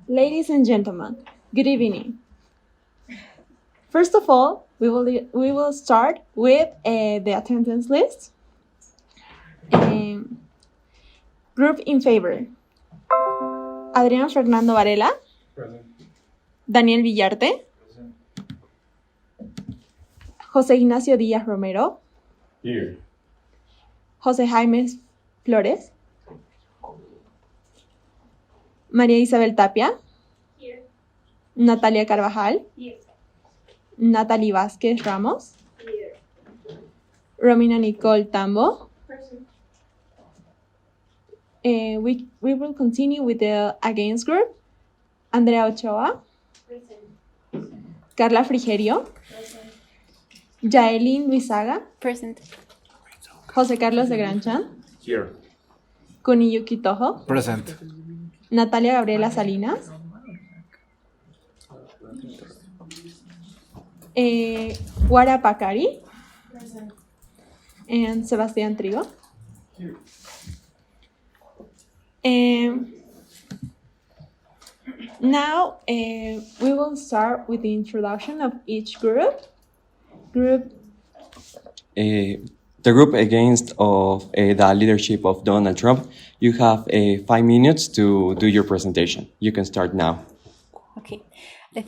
Ladies and gentlemen, good evening. First of all, we will start with the attendance list. Group in favor: Adrián Fernando Varela, Present. Daniel Villarte, Present. José Ignacio Díaz Romero, Here. José Jaime Flores, María Isabel Tapia, Here. Natalia Carvajal, Here. Natalie Vázquez Ramos, Here. Romina Nicole Tambo. Present. We will continue with the against group: Andrea Ochoa, Present. Carla Frigerio, Present. Yaelin Luisaga, Present. José Carlos de Granchan, Here. Kuniyuki Toho, Present. Natalia Gabriela Salinas, Guara Pacari, Present. and Sebastián Trigo. Here. Now we will start with the introduction of each group. The group against of the leadership of Donald Trump, you have 5 minutes to do your presentation. You can start now. Okay.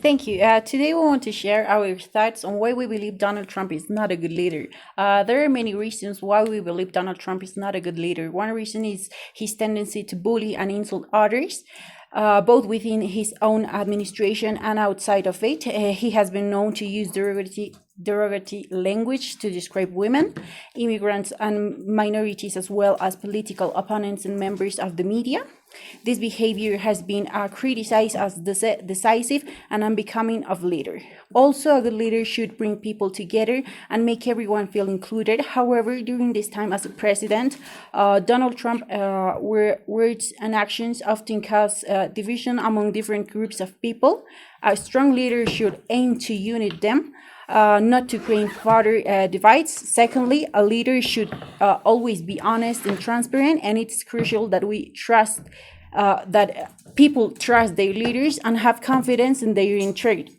Thank you. Today we want to share our thoughts on why we believe Donald Trump is not a good leader. There are many reasons why we believe Donald Trump is not a good leader. One reason is his tendency to bully and insult others, both within his own administration and outside of it. He has been known to use derogatory language to describe women, immigrants, and minorities, as well as political opponents and members of the media. This behavior has been criticized as decisive and unbecoming of leader. Also, a good leader should bring people together and make everyone feel included. However, during this time as a president, Donald Trump words and actions often cause division among different groups of people. A strong leader should aim to unite them, not to create further divides. Secondly, a leader should always be honest and transparent, and it's crucial that we trust that people trust their leaders and have confidence in their integrity.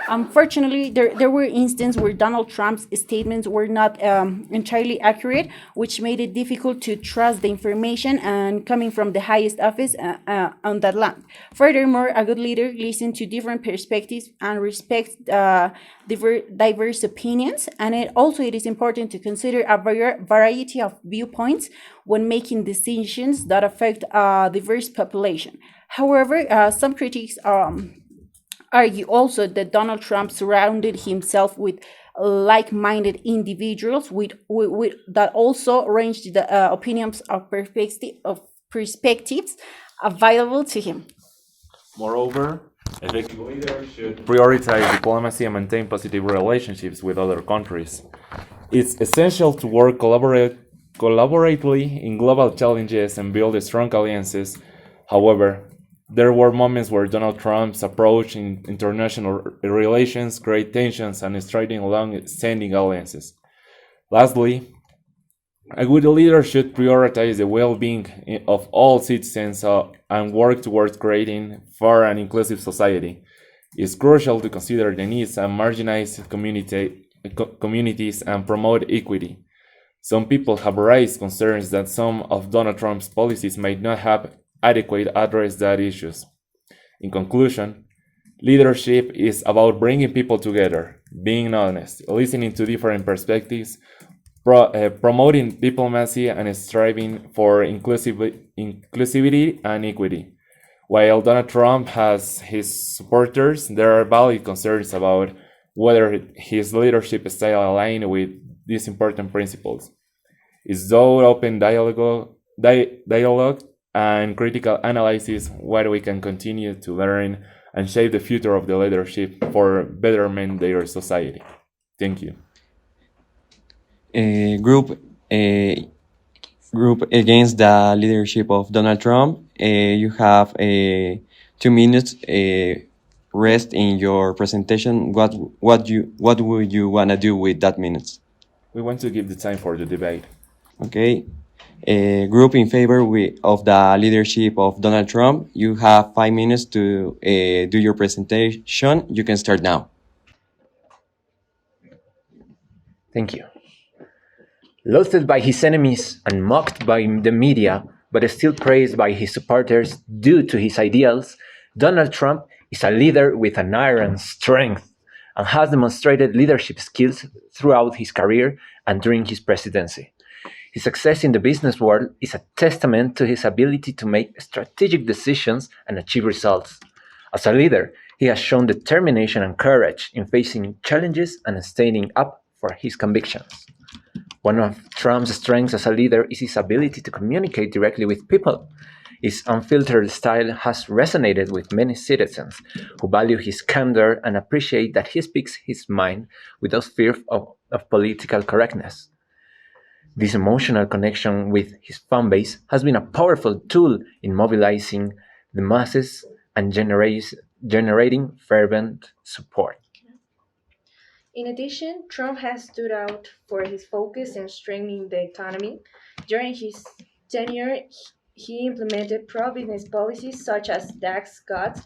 Unfortunately, there were instances where Donald Trump's statements were not entirely accurate, which made it difficult to trust the information and coming from the highest office on that land. Furthermore, a good leader listens to different perspectives and respects diverse opinions, and it is important to consider a variety of viewpoints when making decisions that affect a diverse population. However, some critics argue also that Donald Trump surrounded himself with like-minded individuals with that also ranged the opinions of perspectives available to him. Moreover, effective leaders should prioritize diplomacy and maintain positive relationships with other countries. It's essential to work collaboratively in global challenges and build strong alliances. However, there were moments where Donald Trump's approach in international relations created tensions and striving long-standing alliances. Lastly, a good leader should prioritize the well-being of all citizens and work towards creating fair and inclusive society. It's crucial to consider the needs of marginalized communities and promote equity. Some people have raised concerns that some of Donald Trump's policies might not have adequately addressed that issues. In conclusion, leadership is about bringing people together, being honest, listening to different perspectives, promoting diplomacy, and striving for inclusivity and equity. While Donald Trump has his supporters, there are valid concerns about whether his leadership style aligns with these important principles. It's through open dialogue and critical analysis where we can continue to learn and shape the future of the leadership for betterment their society. Thank you. Group against the leadership of Donald Trump. You have 2 minutes rest in your presentation, what would you wanna do with that minutes? We want to give the time for the debate. Okay. A group in favor of the leadership of Donald Trump. You have 5 minutes to do your presentation. You can start now. Thank you. Loathed by his enemies and mocked by the media, but still praised by his supporters due to his ideals, Donald Trump is a leader with an iron strength and has demonstrated leadership skills throughout his career and during his presidency. His success in the business world is a testament to his ability to make strategic decisions and achieve results. As a leader, he has shown determination and courage in facing challenges and standing up for his convictions. One of Trump's strengths as a leader is his ability to communicate directly with people. His unfiltered style has resonated with many citizens who value his candor and appreciate that he speaks his mind without fear of political correctness. This emotional connection with his fanbase has been a powerful tool in mobilizing the masses and generating fervent support. In addition, Trump has stood out for his focus on strengthening the economy. During his tenure, he implemented pro business policies such as tax cuts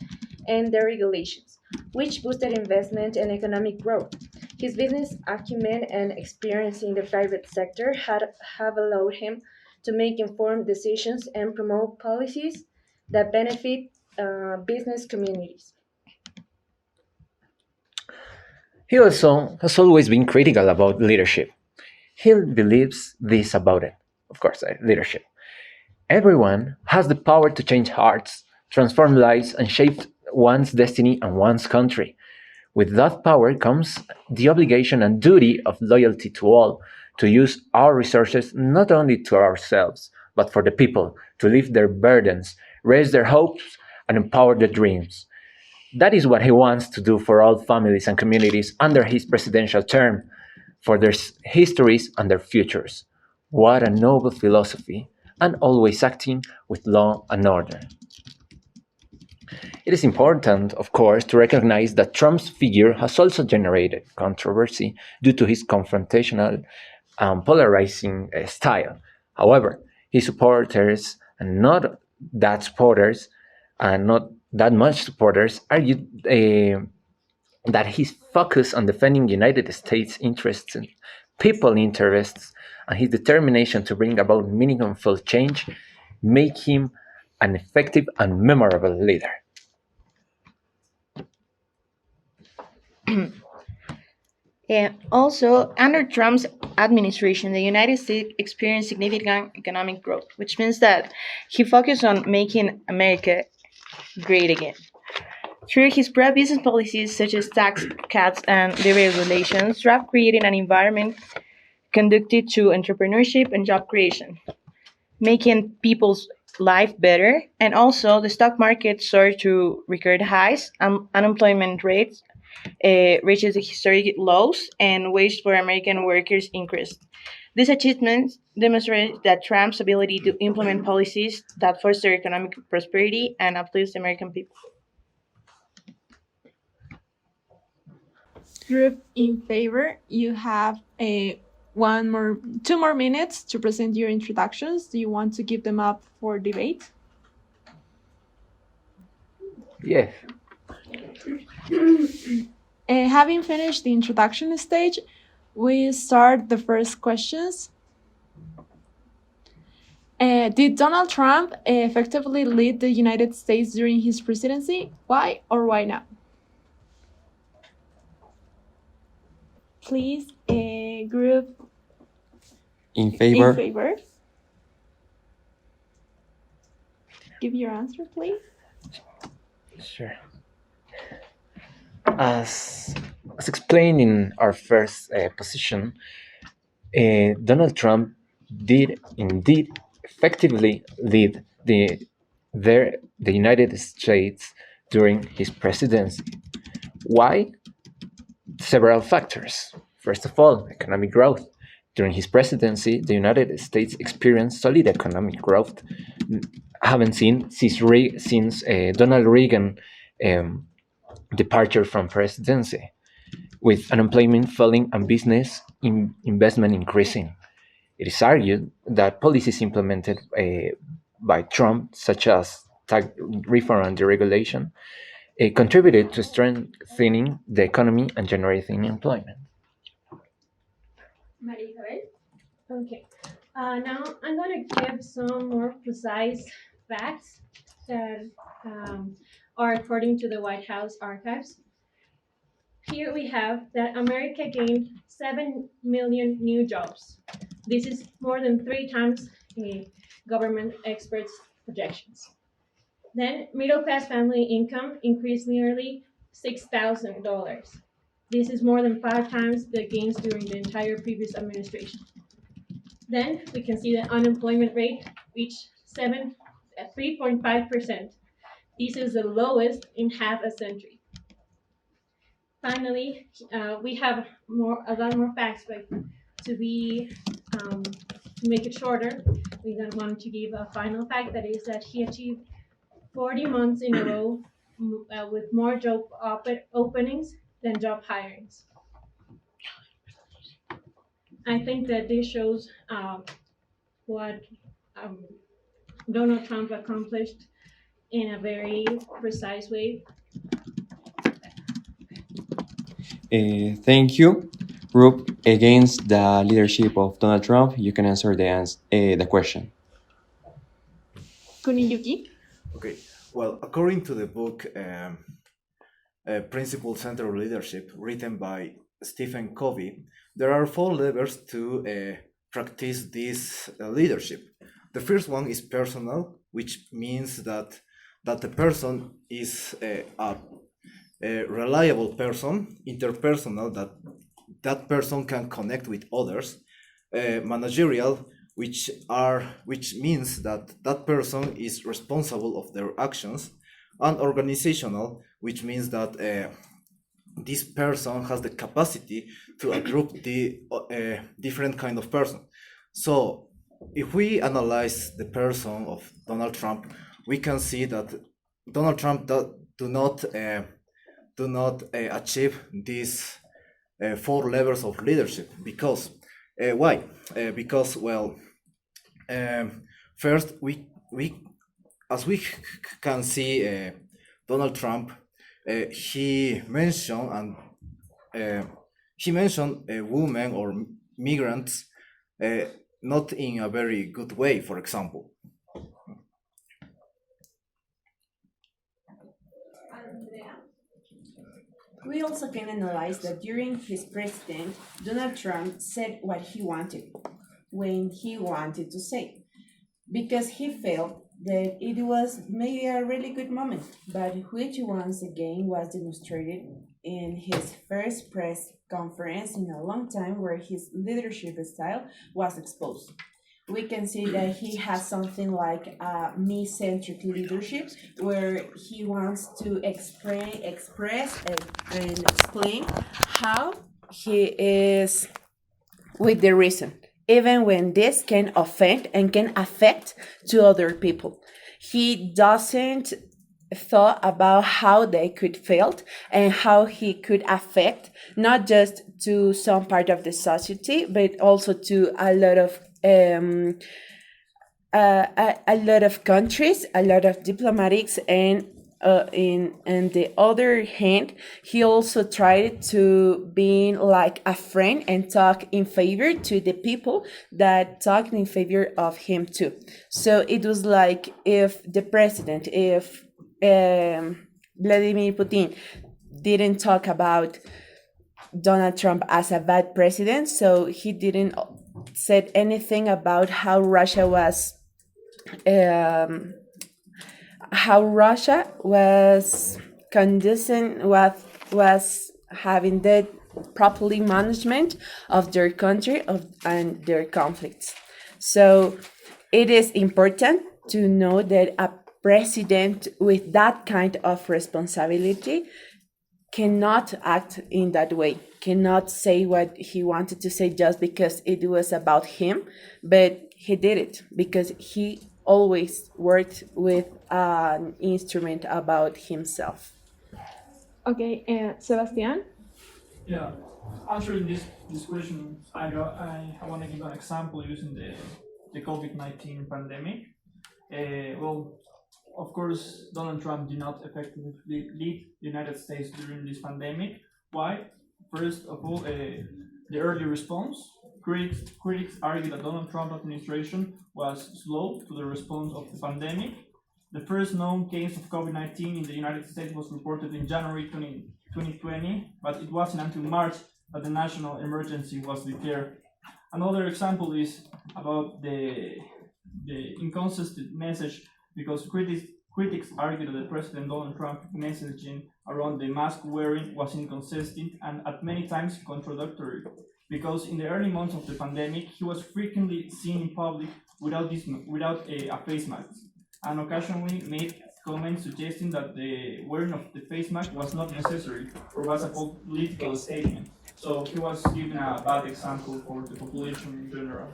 and deregulations, which boosted investment and economic growth. His business acumen and experience in the private sector have allowed him to make informed decisions and promote policies that benefit business communities. He also has always been critical about leadership. He believes this about it, of course, leadership. Everyone has the power to change hearts, transform lives, and shape one's destiny and one's country. With that power comes the obligation and duty of loyalty to all, to use our resources not only to ourselves, but for the people, to lift their burdens, raise their hopes, and empower their dreams. That is what he wants to do for all families and communities under his presidential term, for their histories and their futures. What a noble philosophy, and always acting with law and order. It is important, of course, to recognize that Trump's figure has also generated controversy due to his confrontational and polarizing style. However, his supporters, and not that supporters, and not that much supporters, argued that his focus on defending United States interests and people interests and his determination to bring about meaningful change make him an effective and memorable leader. And also, under Trump's administration, the United States experienced significant economic growth, which means that he focused on making America great again. Through his pro-business policies such as tax cuts and deregulations, Trump created an environment conducive to entrepreneurship and job creation, making people's life better. And also, the stock market soared to record highs, unemployment rates reaches historic lows, and wages for American workers increased. These achievements demonstrate that Trump's ability to implement policies that foster economic prosperity and uplift the American people. Group in favor, you have a 2 more minutes to present your introductions. Do you want to give them up for debate? Yes. Having finished the introduction stage, we start the first questions. Did Donald Trump effectively lead the United States during his presidency? Why or why not? Please, group In favor? in favor. Give your answer, please. Sure. As explained in our first position, Donald Trump did indeed effectively lead the United States during his presidency. Why? Several factors. First of all, economic growth. During his presidency, the United States experienced solid economic growth. Haven't seen since Donald Reagan departure from presidency, with unemployment falling and business investment increasing. It is argued that policies implemented by Trump, such as tax reform and deregulation, contributed to strengthening the economy and generating employment. Maria Isabel. Okay. Now I'm going to give some more precise facts that are according to the White House archives. Here we have that America gained 7 million new jobs. This is more than 3 times the government experts' projections. Then middle class family income increased nearly $6,000. This is more than 5 times the gains during the entire previous administration. Then we can see the unemployment rate reached 3.5%. This is the lowest in half a century. Finally, we have a lot more facts, but to make it shorter, we then want to give a final fact, that is that he achieved 40 months in a row with more job openings than job hirings. I think that this shows what Donald Trump accomplished in a very precise way. Thank you. Group against the leadership of Donald Trump, you can answer the question. Kuniyuki. Okay, well, according to the book Principle Centered Leadership, written by Stephen Covey, there are 4 levels to practice this leadership. The first one is personal, which means that the person is a reliable person, interpersonal, that person can connect with others. Managerial, which means that person is responsible of their actions, and organizational, which means that this person has the capacity to group the different kind of person. So if we analyze the person of Donald Trump, we can see that Donald Trump do not achieve these 4 levels of leadership. Because why? Because, well, first we as we can see, Donald Trump he mentioned women or migrants not in a very good way, for example. We also can analyze that during his presidency, Donald Trump said what he wanted when he wanted to say, because he felt that it was maybe a really good moment, but which once again was demonstrated in his first press conference in a long time, where his leadership style was exposed. We can see that he has something like a me-centric leadership, where he wants to express and explain how he is with the reason, even when this can offend and can affect to other people. He doesn't thought about how they could feel and how he could affect not just to some part of the society, but also to a lot of countries, a lot of diplomatics, and in the other hand, he also tried to be like a friend and talk in favor to the people that talked in favor of him too. So it was like if the president, if Vladimir Putin didn't talk about Donald Trump as a bad president, so he didn't said anything about how Russia was conducing, was having the properly management of their country and their conflicts. So it is important to know that a president with that kind of responsibility cannot act in that way, cannot say what he wanted to say just because it was about him, but he did it because he always worked with an instrument about himself. Okay, Sebastian. Yeah, answering this question, I want to give an example using the COVID-19 pandemic. Well, of course, Donald Trump did not effectively lead the United States during this pandemic. Why? First of all, the early response. Critics argue that Donald Trump administration was slow to the response of the pandemic. The first known case of COVID-19 in the United States was reported in January 2020, but it wasn't until March that the national emergency was declared. Another example is about the inconsistent message because critics argue that the President Donald Trump messaging around the mask wearing was inconsistent and at many times contradictory. Because in the early months of the pandemic, he was frequently seen in public without a face mask, and occasionally made comments suggesting that the wearing of the face mask was not necessary or was a political statement. So he was giving a bad example for the population in general.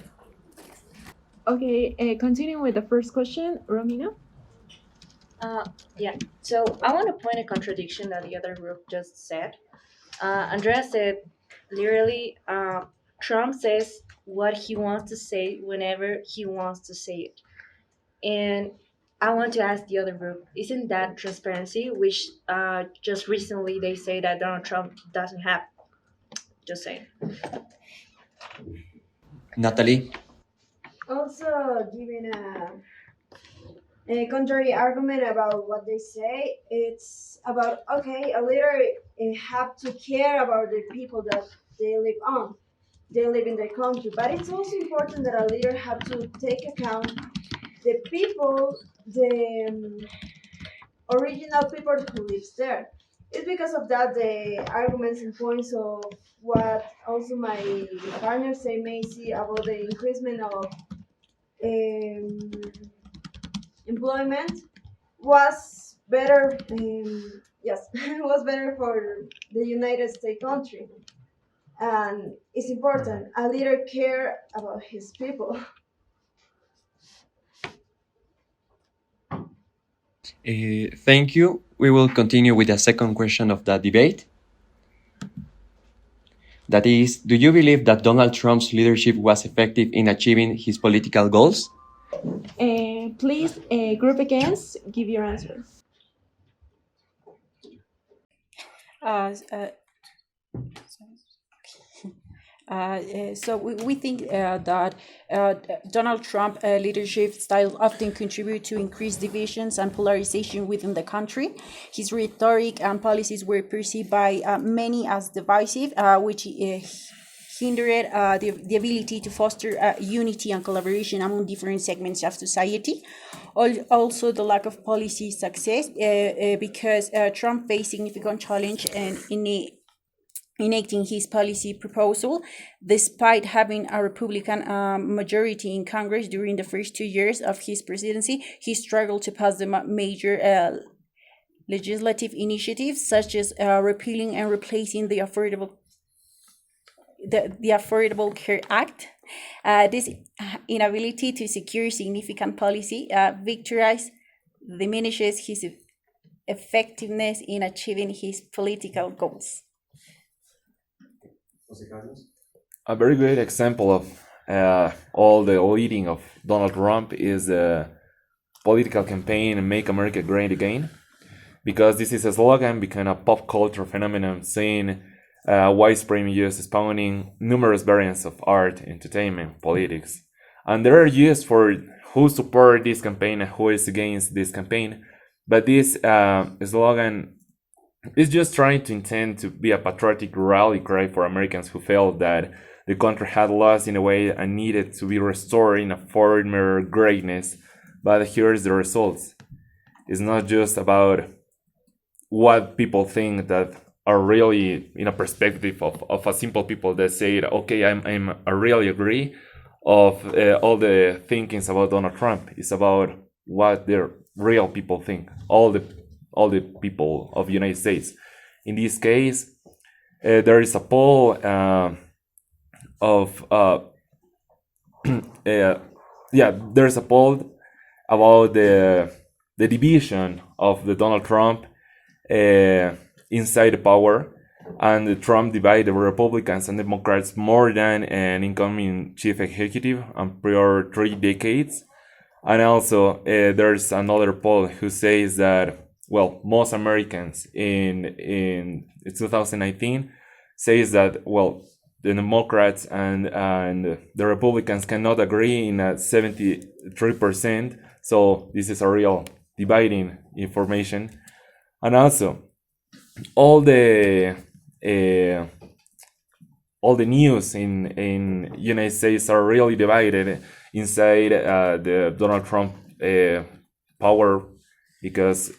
Okay, continuing with the first question, Romina. Yeah, so I want to point a contradiction that the other group just said. Andrea said, literally, Trump says what he wants to say whenever he wants to say it. And I want to ask the other group, isn't that transparency, which just recently they say that Donald Trump doesn't have? Just saying. Natalie? Also, giving a contrary argument about what they say, it's about okay, a leader have to care about the people that they live in their country, but it's also important that a leader have to take account the people, the original people who lives there. It's because of that the arguments and points of what also my partner say, Macy, about the increasement of um, employment was better. Yes, was better for the United States country, and it's important. A leader care about his people. Thank you. We will continue with the second question of the debate. That is, do you believe that Donald Trump's leadership was effective in achieving his political goals? Please, group against, give your answer. So we think that Donald Trump leadership style often contribute to increased divisions and polarization within the country. His rhetoric and policies were perceived by many as divisive, which hindered the ability to foster unity and collaboration among different segments of society. Also, the lack of policy success because Trump faced significant challenge in enacting his policy proposal. Despite having a Republican majority in Congress during the first 2 years of his presidency, he struggled to pass the major legislative initiatives, such as repealing and replacing the Affordable Care Act. This inability to secure significant policy victories diminishes his effectiveness in achieving his political goals. A very good example of all the leading of Donald Trump is the political campaign "Make America Great Again," because this is a slogan became a pop culture phenomenon, seeing widespread use spawning numerous variants of art, entertainment, politics, and they are used for who support this campaign and who is against this campaign. But this slogan is just trying to intend to be a patriotic rally cry for Americans who felt that the country had lost in a way and needed to be restored in a former greatness. But here's the results. It's not just about what people think that are really in a perspective of a simple people that say, okay, I really agree of all the thinkings about Donald Trump. It's about what the real people think, all the people of the United States. In this case, there is a poll there's a poll about the division of the Donald Trump inside the power, and Trump divided the Republicans and Democrats more than an incoming chief executive and prior 3 decades. And also, there's another poll who says that, well, most Americans in 2019 says that, well, the Democrats and the Republicans cannot agree in at 73%. So this is a real dividing information. And also, all the uh, all the news in United States are really divided inside the Donald Trump power, because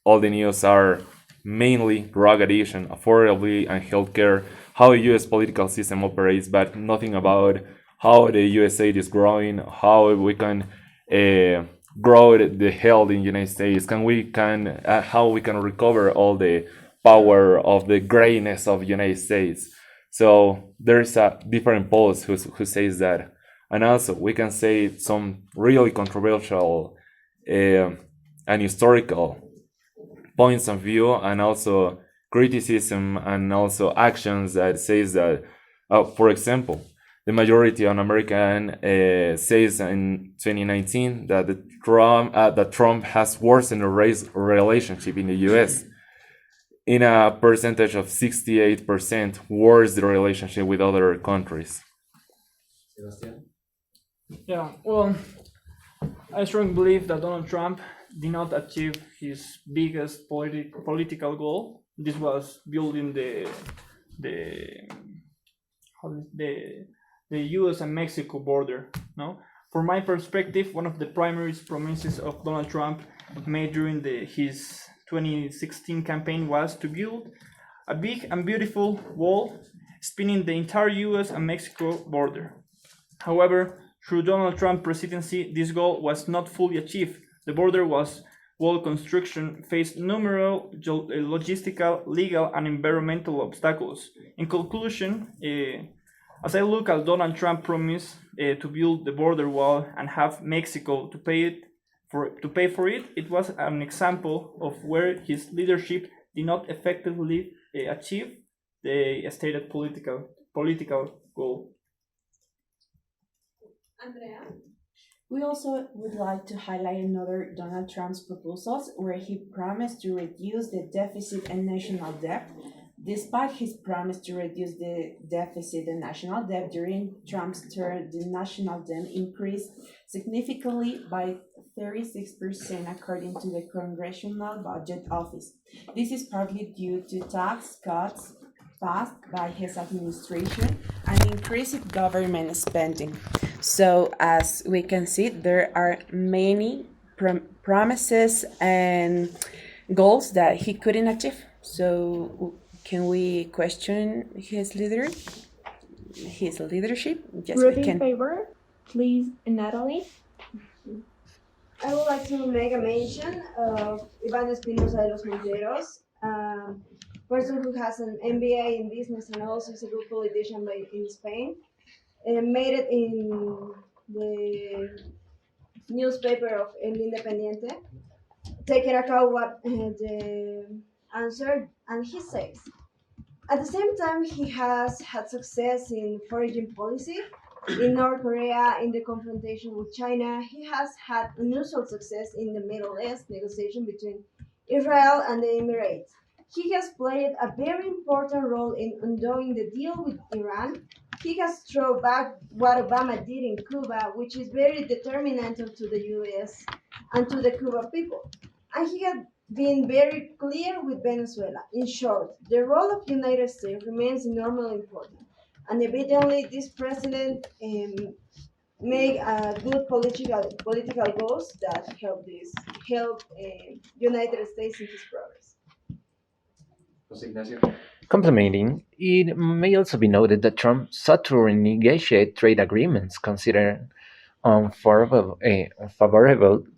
all the news are mainly drug addiction, affordability, and healthcare, how the U.S. political system operates, but nothing about how the USA is growing, how we can grow the health in the United States, how we can recover all the power of the greatness of the United States. So there's a different polls who says that. And also we can say some really controversial and historical points of view, and also criticism, and also actions that says that, for example, the majority of American says in 2019 that Trump has worsened the race relationship in the U.S. in a percentage of 68% worse the relationship with other countries. Yeah, well, I strongly believe that Donald Trump did not achieve his biggest political goal. This was building the U.S. and Mexico border. No, from my perspective, one of the primary promises of Donald Trump made during his 2016 campaign was to build a big and beautiful wall spanning the entire U.S. and Mexico border. However, through Donald Trump's presidency, this goal was not fully achieved. The border wall construction faced numerous logistical, legal, and environmental obstacles. In conclusion, as I look at Donald Trump's promise to build the border wall and have Mexico to pay for it, it was an example of where his leadership did not effectively achieve the stated political goal. Andrea? We also would like to highlight another Donald Trump's proposals where he promised to reduce the deficit and national debt. Despite his promise to reduce the deficit and national debt during Trump's term, the national debt increased significantly by 36% according to the Congressional Budget Office. This is partly due to tax cuts passed by his administration and increased government spending. So, as we can see, there are many promises and goals that he couldn't achieve. So, can we question his leadership? Yes, Ruth we in can. favor, please, Natalie. I would like to make a mention of Ivan Espinosa de los Monteros, person who has an MBA in business and also is a good politician in Spain. Made it in the newspaper of El Independiente, taking account what the answer, and he says, at the same time, he has had success in foreign policy. In North Korea, in the confrontation with China, he has had unusual success in the Middle East negotiation between Israel and the Emirates. He has played a very important role in undoing the deal with Iran. He has thrown back what Obama did in Cuba, which is very detrimental to the US and to the Cuban people. And he had been very clear with Venezuela. In short, the role of the United States remains enormously important. And evidently, this president make good political goals that help United States in his progress. Complementing, it may also be noted that Trump sought to renegotiate trade agreements considered unfavorable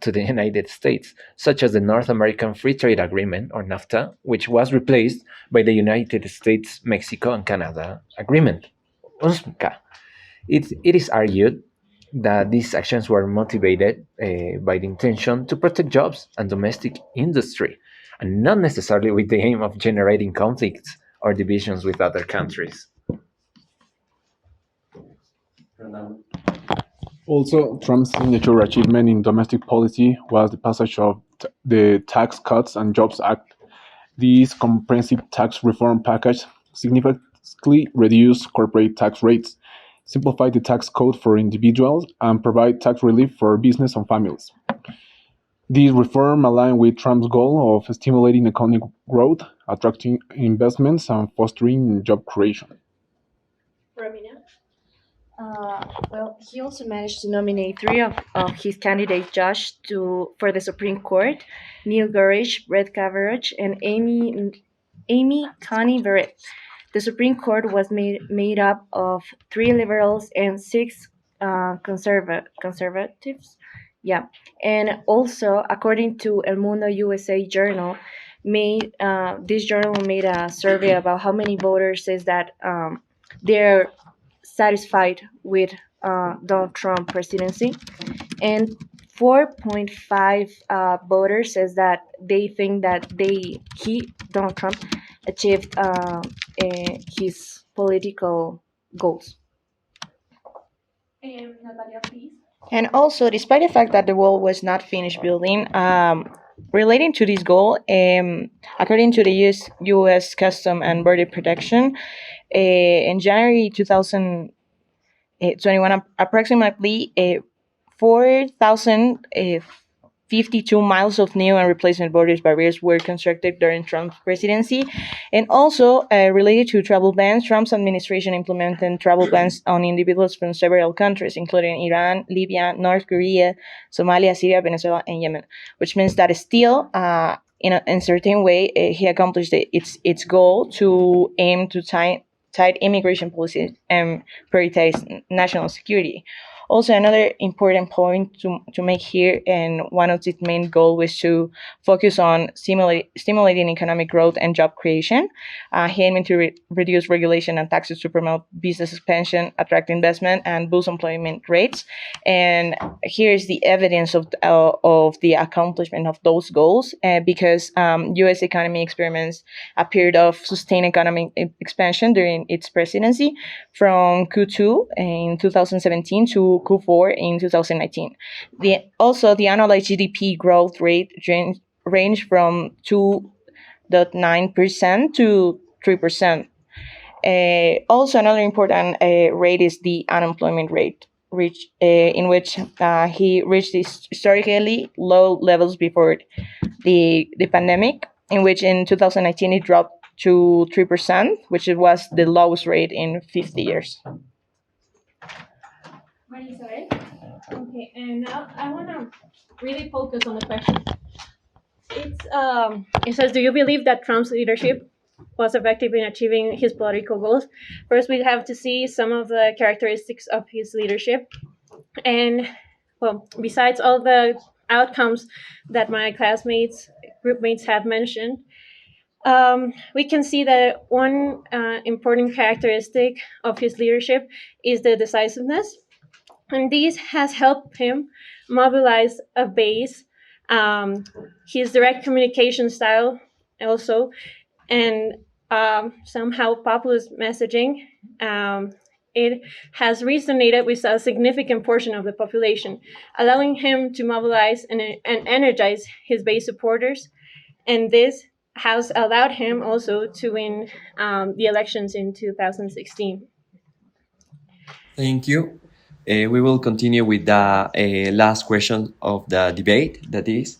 to the United States, such as the North American Free Trade Agreement, or NAFTA, which was replaced by the United States, Mexico, and Canada Agreement, UNSMCA. It is argued that these actions were motivated by the intention to protect jobs and domestic industry, and not necessarily with the aim of generating conflicts or divisions with other countries. Also, Trump's signature achievement in domestic policy was the passage of the Tax Cuts and Jobs Act. This comprehensive tax reform package significantly reduced corporate tax rates, simplified the tax code for individuals, and provide tax relief for business and families. This reform aligned with Trump's goal of stimulating economic growth, attracting investments, and fostering job creation. Romina? Well, he also managed to nominate three of his candidate judges for the Supreme Court: Neil Gorsuch, Brett Kavanaugh, and Amy Coney Barrett. The Supreme Court was made up of 3 liberals and 6 conservatives. Yeah, and also according to El Mundo USA Journal, this journal made a survey about how many voters says that they're satisfied with Donald Trump presidency, and 4.5 voters says that they think that Donald Trump achieved his political goals. Natalia, please. And also, despite the fact that the wall was not finished building, relating to this goal, according to the U.S. Custom and Border Protection, in January 2021, approximately 4,052 miles of new and replacement borders barriers were constructed during Trump's presidency. And also, related to travel bans, Trump's administration implemented travel bans on individuals from several countries, including Iran, Libya, North Korea, Somalia, Syria, Venezuela, and Yemen, which means that still, in a certain way, he accomplished its goal to aim to tight immigration policies and prioritize national security. Also, another important point to make here, and one of its main goals was to focus on stimulating economic growth and job creation. He aimed to reduce regulation and taxes to promote business expansion, attract investment, and boost employment rates. And here's the evidence of the accomplishment of those goals, because U.S. economy experiments a period of sustained economic expansion during its presidency, from Q2 in 2017 to Q4 in 2019. The annualized GDP growth rate ranged from 2.9% to 3%. Also, another important rate is the unemployment rate, in which he reached historically low levels before the pandemic, in which in 2019 it dropped to 3%, which was the lowest rate in 50 years. Marisabel? Okay, and now I want to really focus on the question. It says, do you believe that Trump's leadership was effective in achieving his political goals? First, we have to see some of the characteristics of his leadership. And, well, besides all the outcomes that my groupmates have mentioned, we can see that one important characteristic of his leadership is the decisiveness. And this has helped him mobilize a base, his direct communication style also, and somehow populist messaging. It has resonated with a significant portion of the population, allowing him to mobilize and energize his base supporters. And this has allowed him also to win the elections in 2016. Thank you. We will continue with the last question of the debate, that is,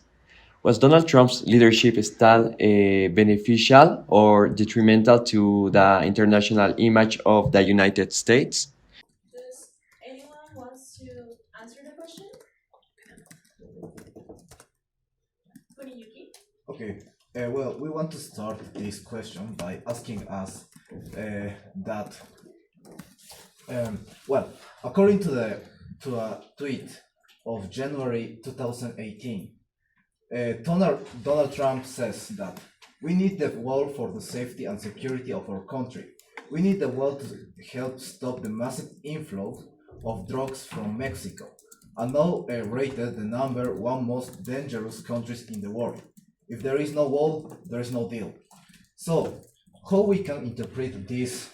was Donald Trump's leadership style beneficial or detrimental to the international image of the United States? Does anyone want to answer the question? Okay. Well, we want to start this question by asking us that. Well, according to a tweet of January 2018, Donald Trump says that we need the wall for the safety and security of our country. We need the wall to help stop the massive inflow of drugs from Mexico, and now rated the number 1 most dangerous countries in the world. If there is no wall, there is no deal. So, how we can interpret this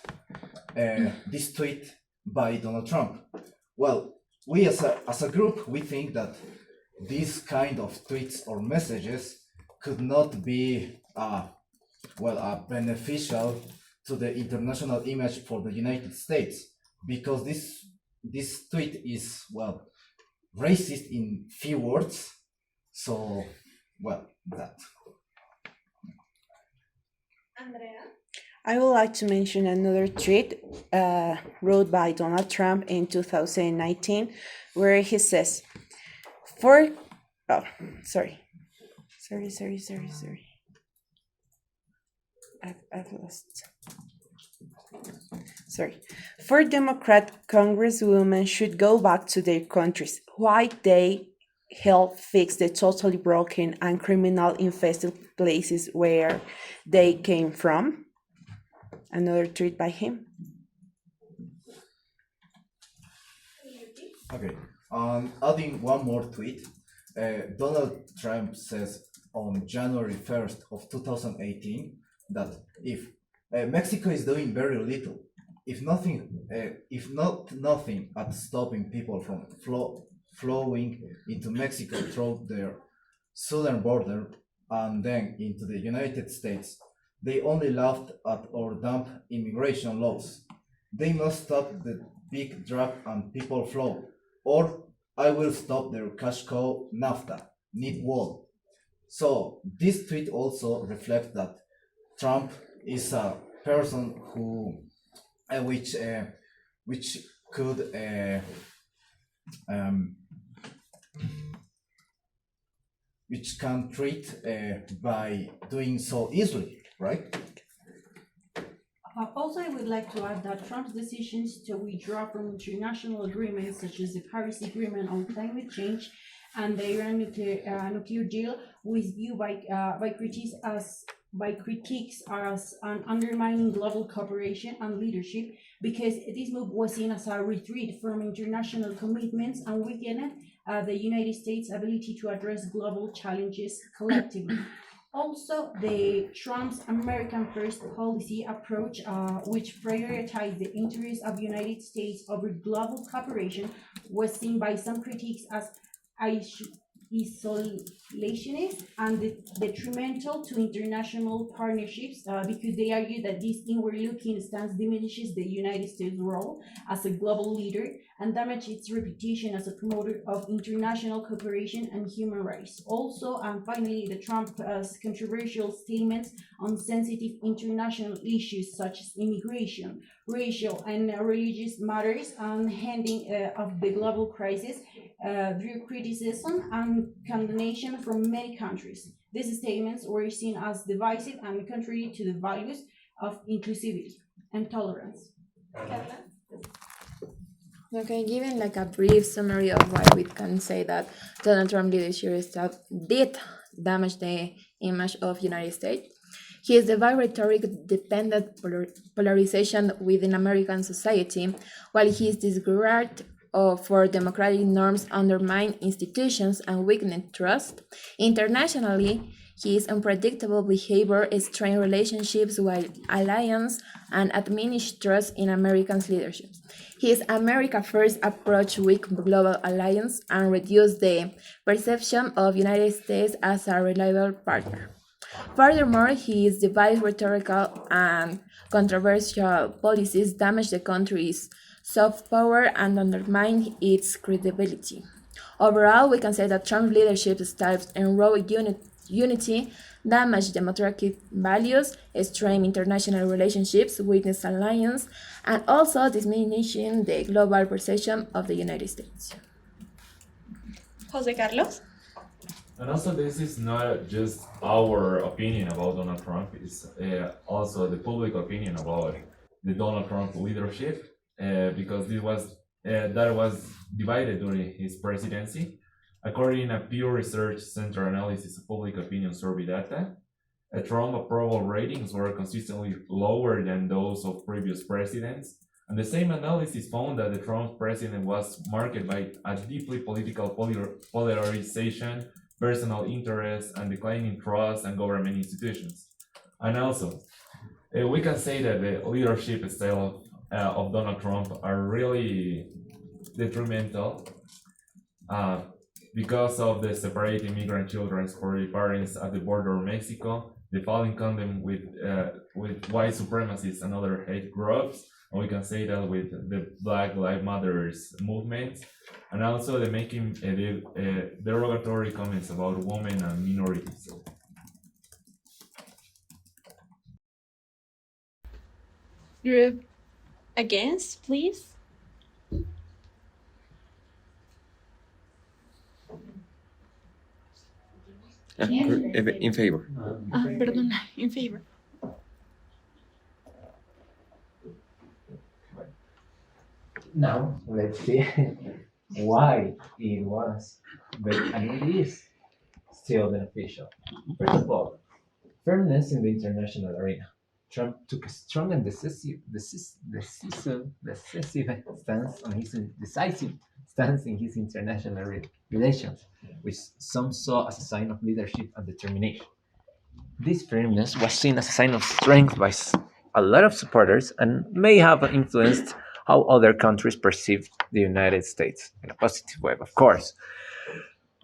tweet by Donald Trump? Well, we as a group, we think that these kind of tweets or messages could not be beneficial to the international image for the United States, because this tweet is racist in few words. So that. Andrea? I would like to mention another tweet wrote by Donald Trump in 2019, where he says, sorry. I've lost. Sorry. 4 Democrat congresswomen should go back to their countries. Why they help fix the totally broken and criminal infested places where they came from? Another tweet by him. Okay. Adding one more tweet, Donald Trump says on January 1st of 2018 that if Mexico is doing very little, if not nothing at stopping people from flowing into Mexico through their southern border and then into the United States, they only laughed at our dumb immigration laws. They must stop the big drug and people flow, or I will stop their cash cow NAFTA, need wall. So this tweet also reflects that Trump is a person who, which could which can treat by doing so easily, right? Also, I would like to add that Trump's decisions to withdraw from international agreements such as the Paris Agreement on climate change and the Iran nuclear deal was viewed by critics as an undermining global cooperation and leadership, because this move was seen as a retreat from international commitments and weakened the United States' ability to address global challenges collectively. Also, the Trump's American First policy approach, which prioritized the interests of the United States over global cooperation, was seen by some critics as isolationist and detrimental to international partnerships, because they argue that this inward-looking stance diminishes the United States' role as a global leader and damages its reputation as a promoter of international cooperation and human rights. Also, and finally, the Trump's controversial statements on sensitive international issues such as immigration, racial and religious matters, and handling of the global crisis drew criticism and condemnation from many countries. These statements were seen as divisive and contrary to the values of inclusivity and tolerance. Okay, given like a brief summary of why we can say that Donald Trump leadership style did damage the image of United States. His divide rhetoric dependent polarization within American society, while his disregard for democratic norms undermine institutions and weaken trust. Internationally, his unpredictable behavior strained relationships with alliance and diminished trust in Americans' leadership. His America First approach weakened global alliance and reduced the perception of United States as a reliable partner. Furthermore, his divisive rhetorical and controversial policies damaged the country's soft power and undermined its credibility. Overall, we can say that Trump's leadership styles and raw unity damage democratic values, strain international relationships, weakness alliance, and also diminishing the global perception of the United States. Jose Carlos? And also, this is not just our opinion about Donald Trump, it's also the public opinion about the Donald Trump leadership, because that was divided during his presidency. According to Pew Research Center analysis of public opinion survey data, Trump approval ratings were consistently lower than those of previous presidents, and the same analysis found that the Trump president was marked by a deeply political polarization personal interests, and declining trust and government institutions. And also, we can say that the leadership style of Donald Trump are really detrimental uh, because of the separate immigrant children for the parents at the border of Mexico, the falling condom with white supremacists and other hate groups. And we can say that with the Black Lives Matters movement, and also the making derogatory comments about women and minorities. Group against, please. In favor. Perdona, in favor. Now, let's see why it was, but and it is still beneficial. First of all, firmness in the international arena. Trump took a strong and decisive stance in his international relations, which some saw as a sign of leadership and determination. This firmness was seen as a sign of strength by a lot of supporters and may have influenced how other countries perceived the United States in a positive way, of course.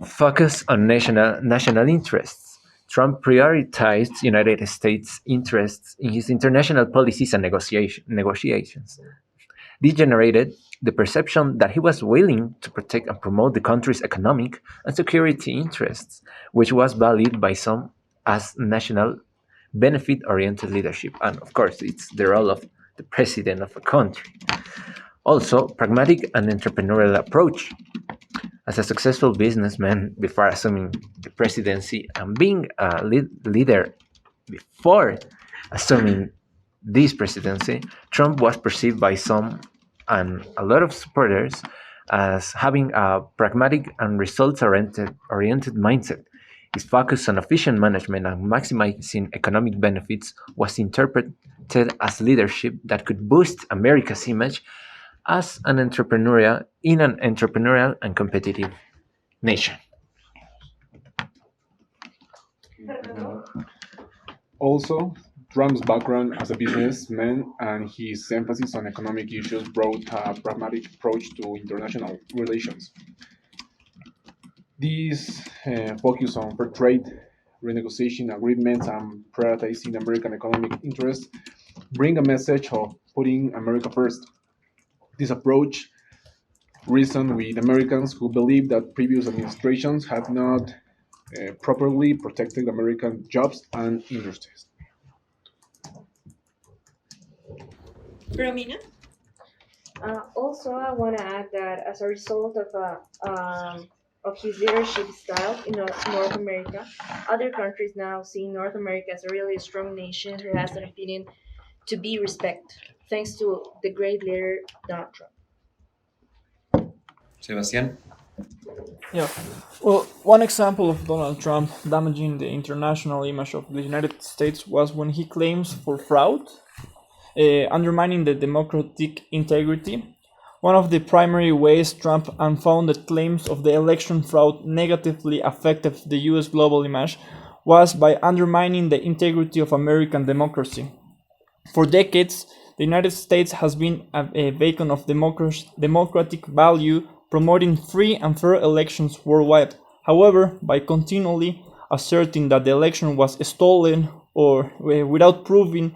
Focus on national interests. Trump prioritized United States interests in his international policies and negotiations. This generated the perception that he was willing to protect and promote the country's economic and security interests, which was valued by some as national benefit oriented leadership. And of course, it's the role of the president of a country. Also, pragmatic and entrepreneurial approach. As a successful businessman before assuming the presidency and being a leader before assuming this presidency, Trump was perceived by some and a lot of supporters as having a pragmatic and results-oriented mindset. His focus on efficient management and maximizing economic benefits was interpreted as leadership that could boost America's image as an entrepreneurial and competitive nation. Also, Trump's background as a businessman and his emphasis on economic issues brought a pragmatic approach to international relations. This focus on fair trade, renegotiating agreements, and prioritizing American economic interests bring a message of putting America first. This approach reasoned with Americans who believed that previous administrations had not properly protected American jobs and industries. Romina? Also, I want to add that as a result of his leadership style in North America, other countries now see North America as a really strong nation who has an opinion to be respected, thanks to the great leader Donald Trump. Sebastián. Yeah. Well, one example of Donald Trump damaging the international image of the United States was when he claims for fraud, undermining the democratic integrity. One of the primary ways Trump unfounded claims of the election fraud negatively affected the US global image was by undermining the integrity of American democracy. For decades, the United States has been a beacon of democratic value, promoting free and fair elections worldwide. However, by continually asserting that the election was stolen or without proving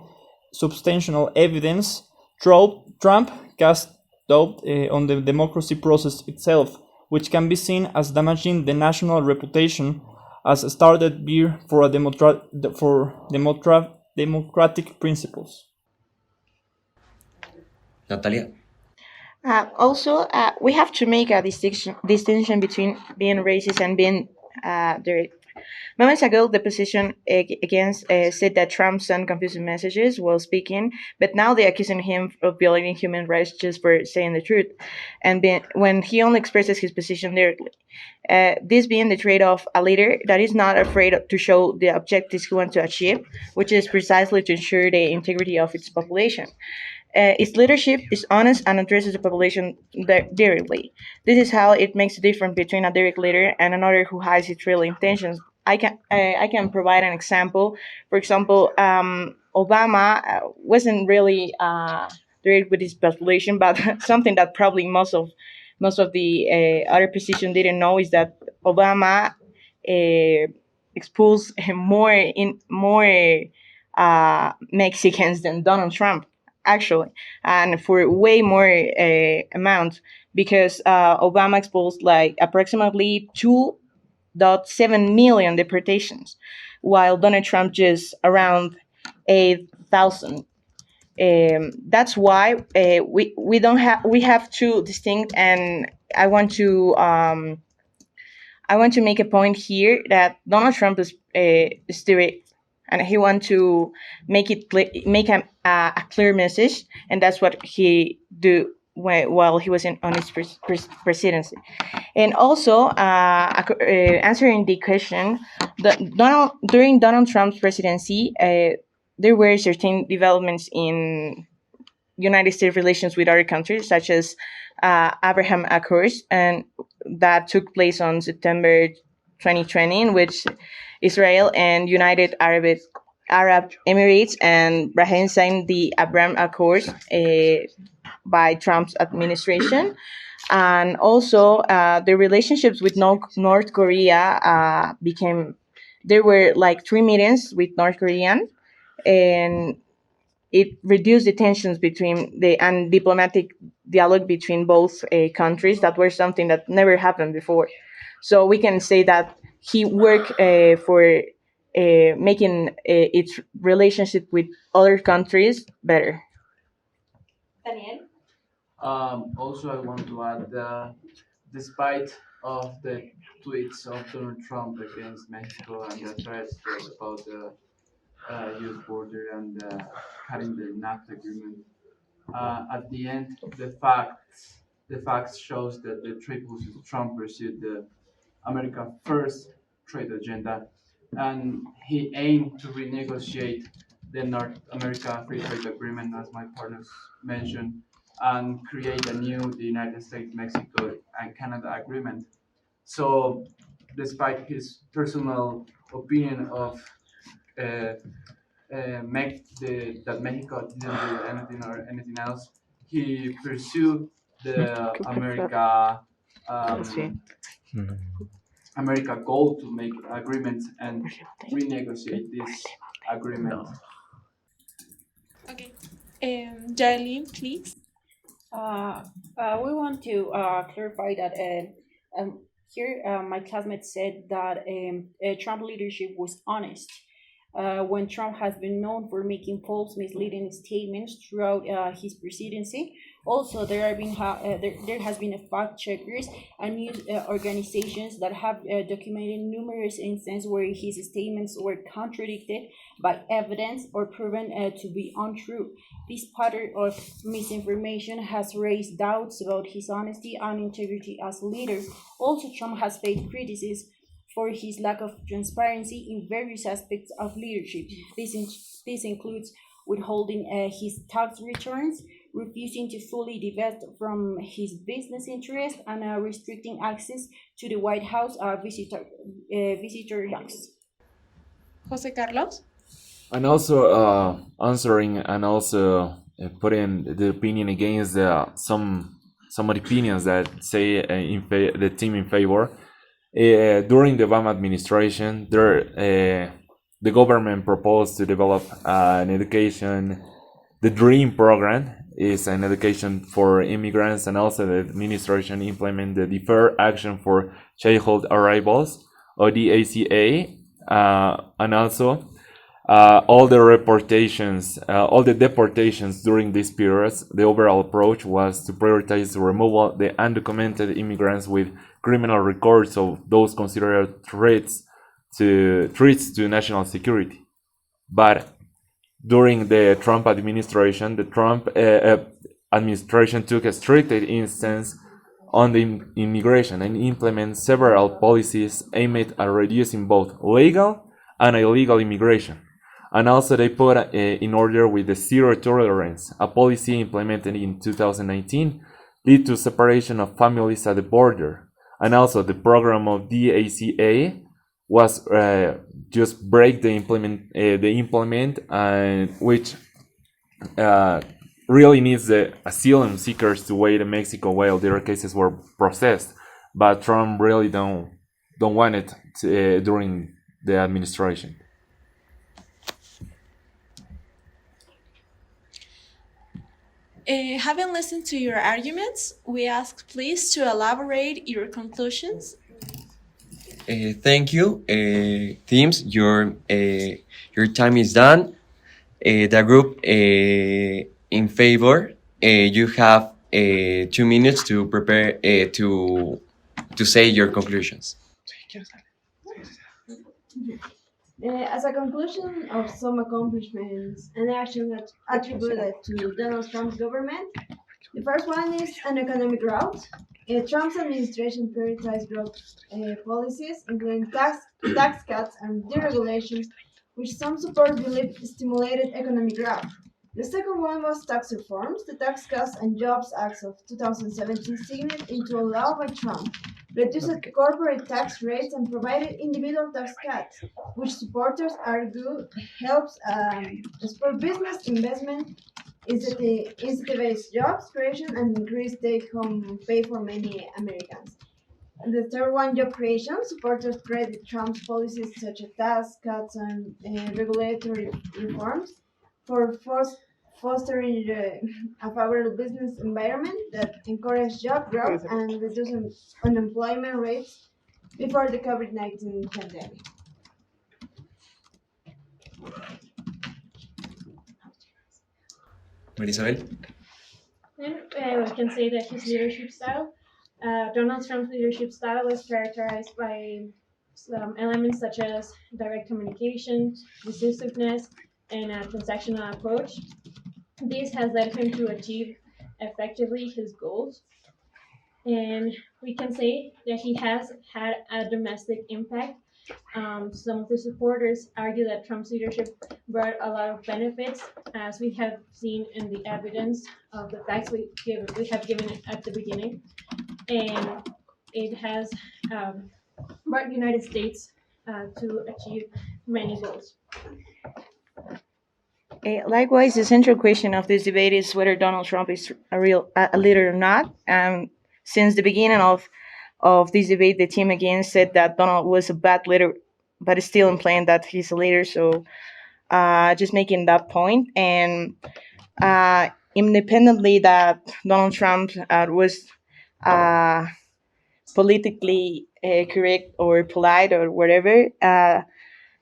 substantial evidence, Trump cast doubt on the democracy process itself, which can be seen as damaging the national reputation as a started beer for democratic principles. Natalia. Also, we have to make a distinction between being racist and being direct. Moments ago, the position against said that Trump sent confusing messages while speaking, but now they're accusing him of violating human rights just for saying the truth, and when he only expresses his position directly. This being the trait of a leader that is not afraid to show the objectives he wants to achieve, which is precisely to ensure the integrity of its population. Its leadership is honest and addresses the population directly. This is how it makes a difference between a direct leader and another who hides its real intentions. I can provide an example. For example, Obama wasn't really direct with his population, but something that probably most of the other position didn't know is that Obama expulsed more Mexicans than Donald Trump, actually, and for way more amount, because Obama expulsed like approximately 2.7 million deportations, while Donald Trump just around 8,000. That's why we have two distinct, and I want to make a point here that Donald Trump is direct, and he want to make a clear message, and that's what he do while he was on his presidency. And also, answering the question, during Donald Trump's presidency, there were certain developments in United States relations with other countries, such as Abraham Accords, and that took place on September 2020, in which Israel and United Arab Emirates and Bahrain signed the Abraham Accords by Trump's administration. And also, the relationships with North Korea became. There were like 3 meetings with North Korean, and it reduced the tensions between the and diplomatic dialogue between both countries that were something that never happened before. So we can say that he worked for making its relationship with other countries better. Daniel? Also, I want to add that despite of the tweets of Donald Trump against Mexico and the threats about the U.S. border and cutting the NAFTA agreement, at the end, the facts shows that the triple Trump pursued the America First trade agenda, and he aimed to renegotiate the North America Free Trade Agreement, as my partners mentioned, and create a new the United States, Mexico, and Canada agreement. So, despite his personal opinion of uh, that Mexico didn't do anything or anything else, he pursued the America goal to make agreements and renegotiate this agreement. Okay. Darlene, please. We want to clarify that here my classmate said that Trump leadership was honest. When Trump has been known for making false, misleading statements throughout his presidency. Also, there has been a fact checkers and news organizations that have documented numerous instances where his statements were contradicted by evidence or proven to be untrue. This pattern of misinformation has raised doubts about his honesty and integrity as a leader. Also, Trump has faced criticism for his lack of transparency in various aspects of leadership. This includes withholding his tax returns, refusing to fully divest from his business interests, and restricting access to the White House visitor logs. Jose Carlos? And also answering and also putting the opinion against some opinions that say the team in favor. During the Obama administration, the government proposed to develop an education. The DREAM program is an education for immigrants, and also the administration implement the Deferred Action for Childhood Arrivals, or DACA, and also all the deportations during these periods. The overall approach was to prioritize the removal of the undocumented immigrants with criminal records of those considered threats to national security. But during the Trump administration, the Trump administration took a stricter instance on the immigration and implemented several policies aimed at reducing both legal and illegal immigration. And also they put in order with the zero tolerance, a policy implemented in 2019, lead to separation of families at the border. And also the program of DACA was just break the implement and which really needs the asylum seekers to wait in Mexico while their cases were processed. But Trump really don't want it during the administration. Having listened to your arguments, we ask please to elaborate your conclusions. Thank you, teams. Your time is done. The group in favor, you have 2 minutes to prepare to say your conclusions. As a conclusion of some accomplishments and actions attributed to Donald Trump's government, the first one is an economic growth. Trump's administration prioritized growth policies, including tax cuts and deregulations, which some supporters believe stimulated economic growth. The second one was tax reforms. The Tax Cuts and Jobs Act of 2017 signed into law by Trump reduced corporate tax rates and provided individual tax cuts, which supporters argue helps spur business investment, incentivized jobs creation, and increased take-home pay for many Americans. And the third one, job creation. Supporters credit Trump's policies such as tax cuts and regulatory reforms for fostering a favorable business environment that encourage job growth and reduce unemployment rates before the COVID-19 pandemic. Marisabel? Then we can say that his leadership style, Donald Trump's leadership style was characterized by some elements such as direct communication, decisiveness, and a transactional approach. This has led him to achieve effectively his goals. And we can say that he has had a domestic impact. Some of the supporters argue that Trump's leadership brought a lot of benefits, as we have seen in the evidence of the facts we have given at the beginning. And it has brought the United States to achieve many goals. Likewise, the central question of this debate is whether Donald Trump is a leader or not. Since the beginning of this debate, the team again said that Donald was a bad leader, but is still implying that he's a leader. So just making that point. And independently that Donald Trump was politically correct or polite or whatever,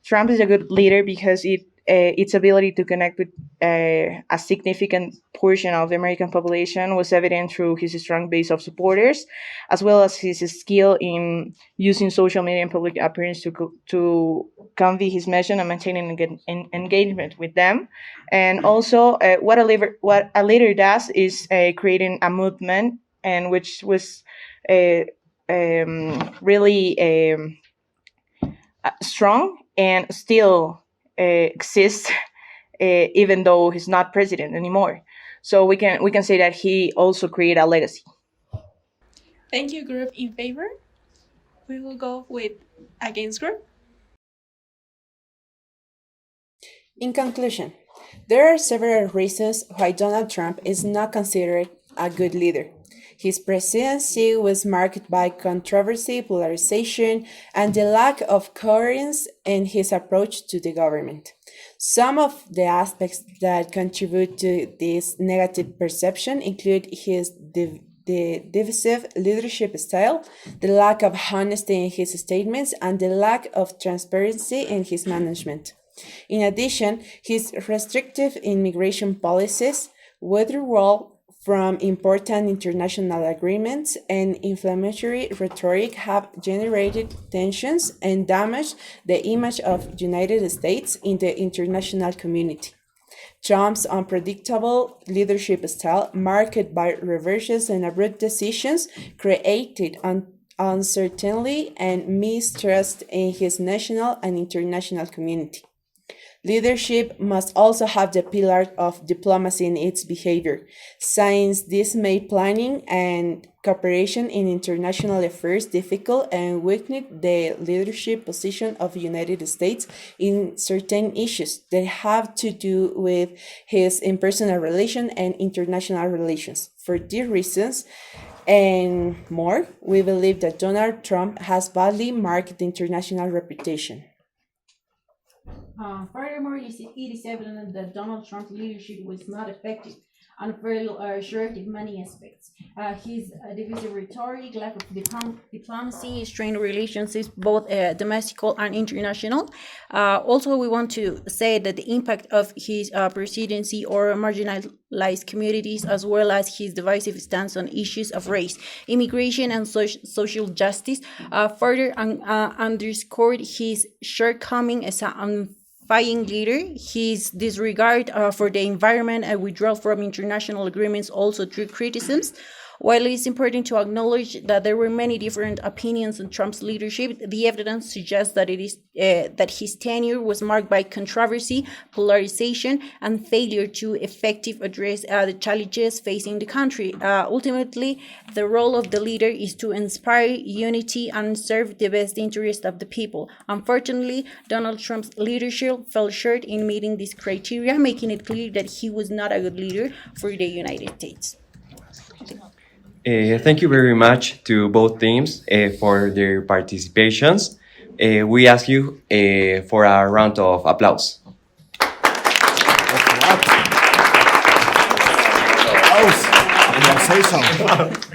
Trump is a good leader because its ability to connect with a significant portion of the American population was evident through his strong base of supporters, as well as his skill in using social media and public appearance to convey his message and maintaining engagement with them. And also, what a leader does is creating a movement, and which was really strong and still exists even though he's not president anymore. So we can say that he also created a legacy. Thank you, group in favor. We will go with against group. In conclusion, there are several reasons why Donald Trump is not considered a good leader. His presidency was marked by controversy, polarization, and the lack of coherence in his approach to the government. Some of the aspects that contribute to this negative perception include his divisive leadership style, the lack of honesty in his statements, and the lack of transparency in his management. In addition, his restrictive immigration policies, withdrawal from important international agreements, and inflammatory rhetoric have generated tensions and damaged the image of the United States in the international community. Trump's unpredictable leadership style, marked by reverses and abrupt decisions, created uncertainty and mistrust in his national and international community. Leadership must also have the pillar of diplomacy in its behavior, since this made planning and cooperation in international affairs difficult and weakened the leadership position of the United States in certain issues that have to do with his impersonal relation and international relations. For these reasons, and more, we believe that Donald Trump has badly marked the international reputation. Furthermore, it is evident that Donald Trump's leadership was not effective and fell short in many aspects. His divisive rhetoric, lack of diplomacy, strained relationships, both domestic and international. Also, we want to say that the impact of his presidency or marginalized communities, as well as his divisive stance on issues of race, immigration, and social justice, further underscored his shortcoming as an unifying leader. His disregard for the environment and withdrawal from international agreements also drew criticisms. While it is important to acknowledge that there were many different opinions on Trump's leadership, the evidence suggests that that his tenure was marked by controversy, polarization, and failure to effectively address the challenges facing the country. Ultimately, the role of the leader is to inspire unity and serve the best interest of the people. Unfortunately, Donald Trump's leadership fell short in meeting these criteria, making it clear that he was not a good leader for the United States. Thank you very much to both teams for their participations. We ask you for a round of applause. Say something.